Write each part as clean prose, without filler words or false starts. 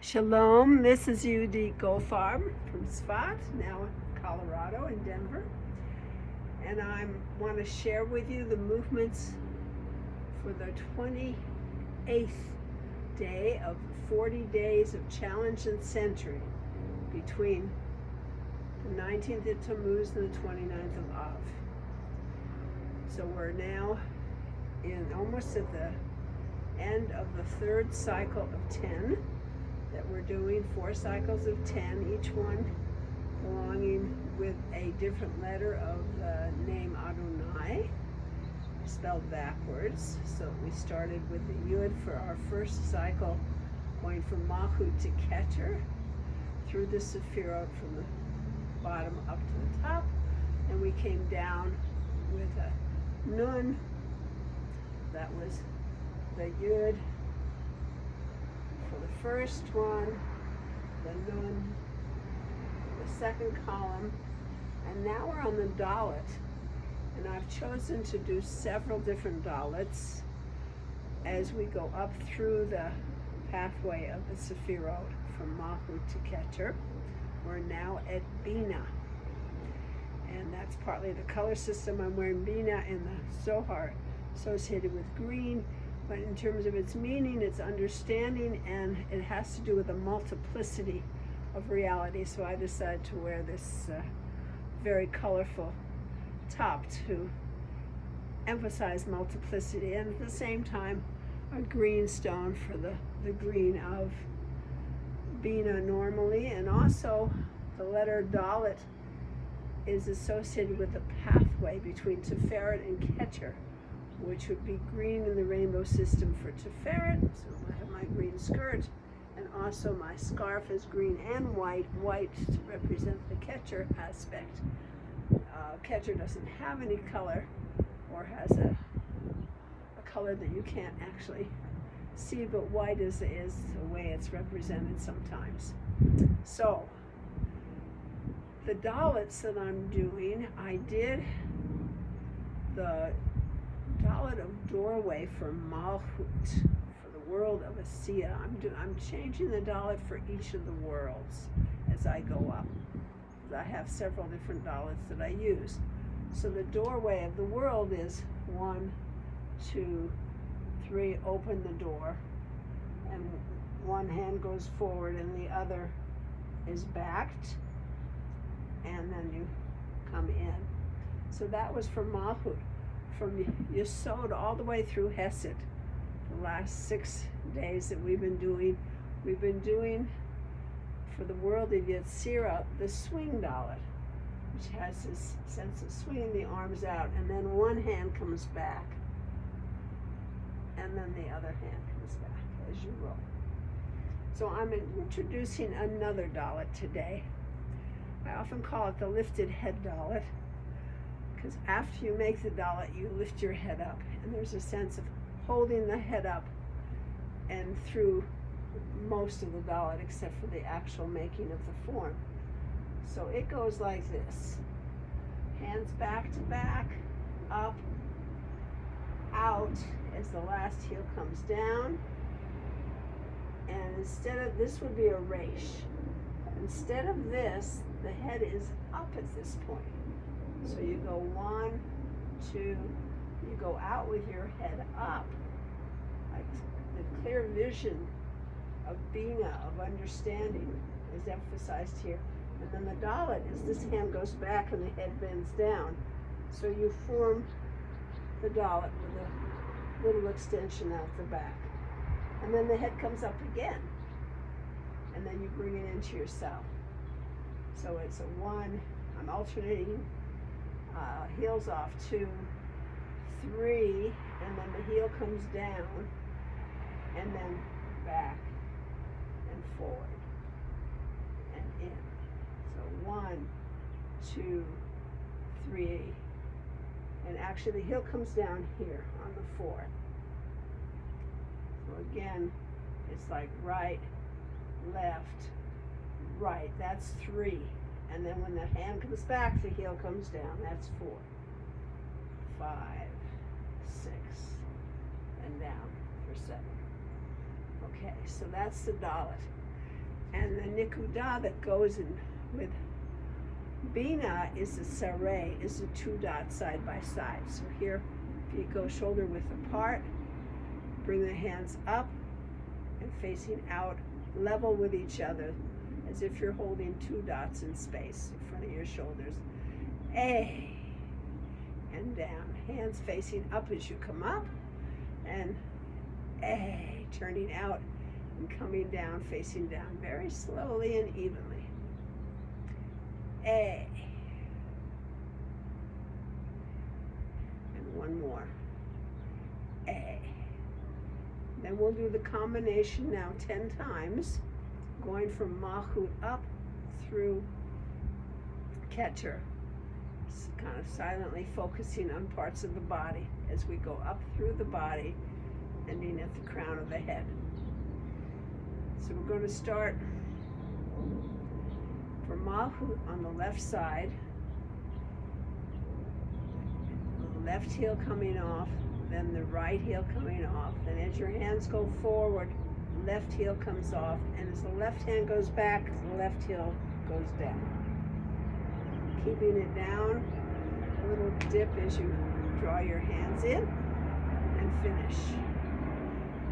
Shalom, this is Yehudit Goldfarb from Tzfat, now in Colorado, in Denver. And I want to share with you the movements for the 28th day of 40 days of challenge and century between the 19th of Tammuz and the 29th of Av. So we're now almost at the end of the third cycle of 10 that we're doing, 4 cycles of 10, each one belonging with a different letter of the name Adonai, spelled backwards. So we started with the Yud for our first cycle, going from Malchut to Keter, through the sefirot from the bottom up to the top, and we came down with a Nun. That was the Yud for the first one, the Nun, the second column, and now we're on the Dalet. And I've chosen to do several different Dalets as we go up through the pathway of the sefirot from Malchut to Keter. We're now at Binah, and that's partly the color system. I'm wearing Binah in the Zohar, associated with green, but in terms of its meaning, its understanding, and it has to do with a multiplicity of reality. So I decided to wear this very colorful top to emphasize multiplicity, and at the same time a green stone for the green of Binah normally. And also the letter Dalet is associated with the pathway between Sefirot and Keter, which would be green in the rainbow system for Sefirot. So I have my green skirt, and also my scarf is green and white to represent the Keter aspect. Keter doesn't have any color, or has a color that you can't actually see, but white is the way it's represented sometimes. So the Dalets that I'm doing, I did the Dalet of doorway for Malchut, for the world of Asiya. I'm changing the Dalet for each of the worlds as I go up. I have several different Dalets that I use. So the doorway of the world is 1, 2, 3, open the door, and one hand goes forward and the other is backed, and then you come in. So that was for Malchut, from Yesod all the way through Hesed. The last 6 days that we've been doing for the world of Tzere, the swing Dalet, which has this sense of swinging the arms out, and then one hand comes back, and then the other hand comes back as you roll. So I'm introducing another Dalet today. I often call it the lifted head Dalet, because after you make the Dalet, you lift your head up, and there's a sense of holding the head up and through most of the Dalet, except for the actual making of the form. So it goes like this: hands back to back, up, out as the last heel comes down. And instead of this would be a resh. Instead of this, the head is up at this point. So you go 1, 2, you go out with your head up. Like the clear vision of Binah, of understanding, is emphasized here. And then the Dalet is this hand goes back and the head bends down. So you form the Dalet with a little extension out the back. And then the head comes up again. And then you bring it into yourself. So it's a 1, I'm alternating, heels off, 2, 3, and then the heel comes down, and then back and forward and in. So 1, 2, 3, and actually the heel comes down here on the 4. So again, it's like right, left, right. That's 3. And then when the hand comes back, the heel comes down. That's 4, 5, 6, and down for 7. Okay, so that's the Dalet. And the nikudah that goes in with Binah is the Tzere, is the two dots side by side. So here, if you go shoulder width apart, bring the hands up and facing out, level with each other, as if you're holding two dots in space in front of your shoulders. A, and down. Hands facing up as you come up, and A, turning out and coming down, facing down very slowly and evenly. A. And one more. A. Then we'll do the combination now 10 times, going from Malchut up through Keter, kind of silently focusing on parts of the body as we go up through the body, ending at the crown of the head. So we're going to start for Malchut on the left side, left heel coming off, then the right heel coming off. Then as your hands go forward, left heel comes off, and as the left hand goes back, the left heel goes down. Keeping it down, a little dip as you draw your hands in, and finish.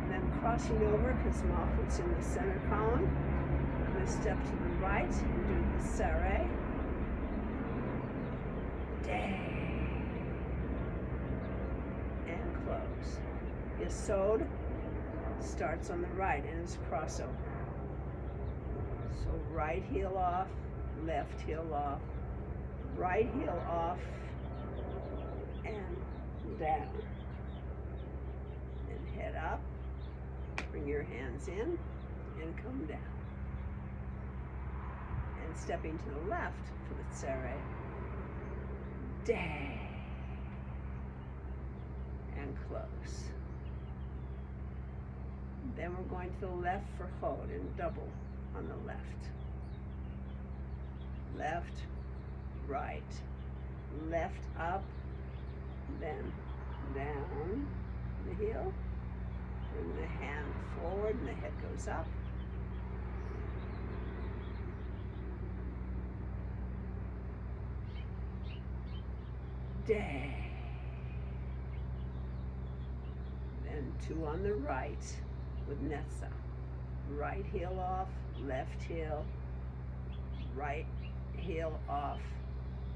And then crossing over, because Malchut's in the center column, I'm going to step to the right and do the Tzere. Day. And close. Yesod starts on the right and is crossover. So right heel off, left heel off, right heel off, and down. And head up, bring your hands in, and come down. And stepping to the left for the Tzere. Day. And close. Then we're going to the left for Hod and double on the left. Left, right, left up, then down the heel. Bring the hand forward and the head goes up. Day. Then two on the right with Netza. Right heel off, left heel, right heel off.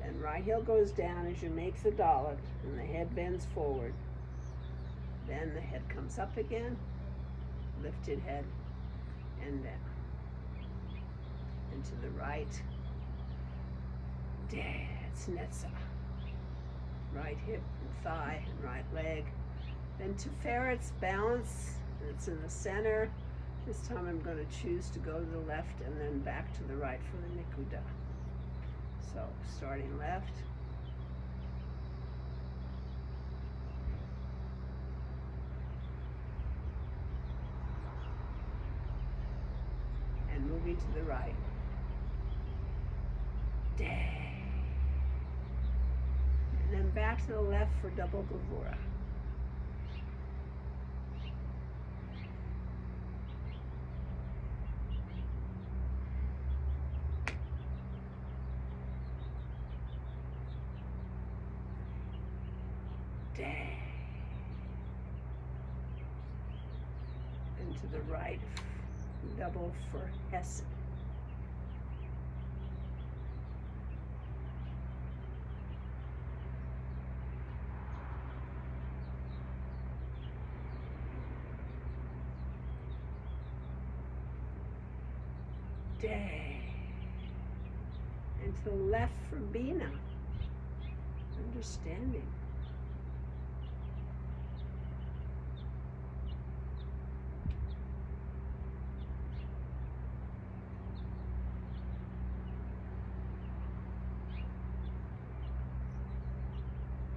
Then right heel goes down as you make the Dalet and the head bends forward. Then the head comes up again, lifted head and down. And to the right, it's Netza. Right hip and thigh and right leg. Then Tiferet's balance, and it's in the center. This time I'm going to choose to go to the left and then back to the right for the nikudah. So starting left. And moving to the right. Day. And then back to the left for double gavura. Day. And to the right, double for Hesed. Day. And to the left for Binah. Understanding.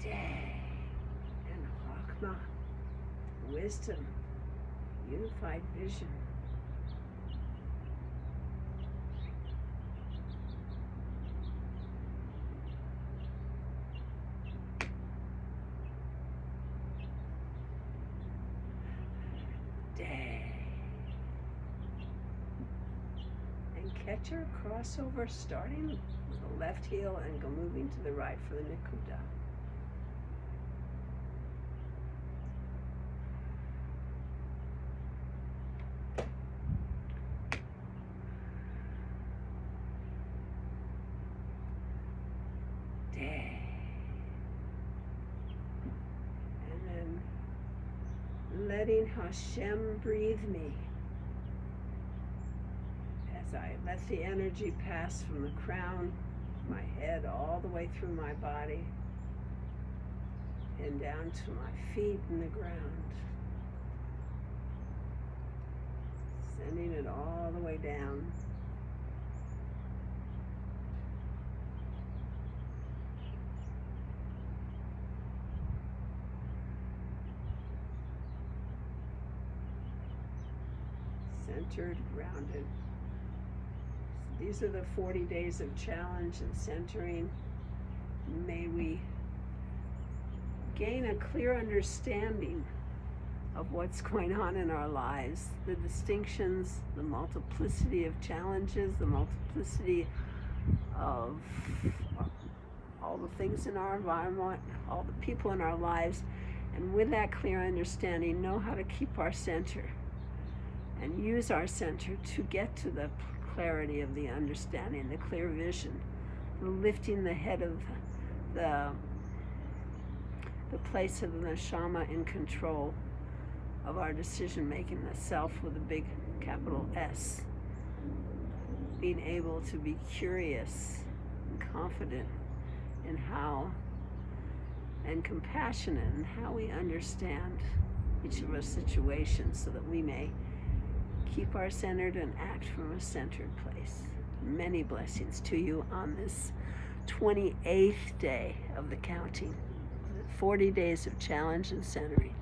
Day. And Chokmah. Wisdom. Unified vision. Day. Keter, crossover, starting with the left heel and moving to the right for the nikudah. Letting Hashem breathe me as I let the energy pass from the crown of my head all the way through my body and down to my feet in the ground, sending it all the way down. Centered, grounded. So these are the 40 days of challenge and centering. May we gain a clear understanding of what's going on in our lives, the distinctions, the multiplicity of challenges, the multiplicity of all the things in our environment, all the people in our lives, and with that clear understanding, know how to keep our center and use our center to get to the clarity of the understanding, the clear vision, the lifting the head of the place of the neshama in control of our decision making, the self with a big capital S. Being able to be curious and confident in how, and compassionate in how we understand each of our situations so that we may keep our centered and act from a centered place. Many blessings to you on this 28th day of the counting, 40 days of challenge and centering.